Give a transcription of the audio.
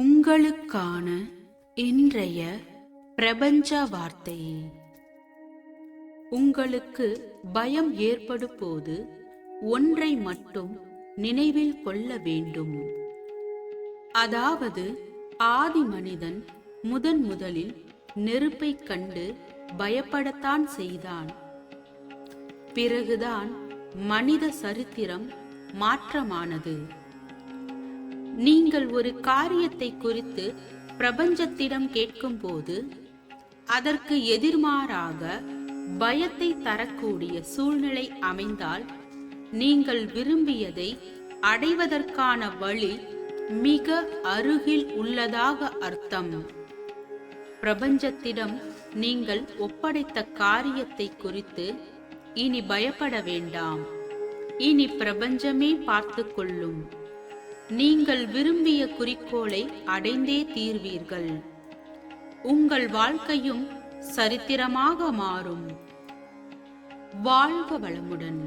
உங்களுக்கான இன்றைய பிரபஞ்ச வார்த்தை. உங்களுக்கு பயம் ஏற்படும் போது ஒன்றை மட்டும் நினைவில் கொள்ள வேண்டும். அதாவது ஆதி மனிதன் முதலில் நெருப்பை கண்டு பயப்படத்தான் செய்தான். பிறகுதான் மனித சரித்திரம் மாற்றமானது. நீங்கள் ஒரு காரியத்தை குறித்து பிரபஞ்சத்திடம் கேட்கும்போது அதற்கு எதிர்மாறாக பயத்தை தரக்கூடிய சூழ்நிலை அமைந்தால் நீங்கள் விரும்பியதை அடைவதற்கான வழி மிக அருகில் உள்ளதாக அர்த்தம். பிரபஞ்சத்திடம் நீங்கள் ஒப்படைத்த காரியத்தை குறித்து இனி பயப்பட வேண்டாம். இனி பிரபஞ்சமே பார்த்து கொள்ளும். நீங்கள் விரும்பிய குறிக்கோளை அடைந்தே தீர்வீர்கள். உங்கள் வாழ்க்கையும் சரித்திரமாக மாறும். வாழ்க வளமுடன்.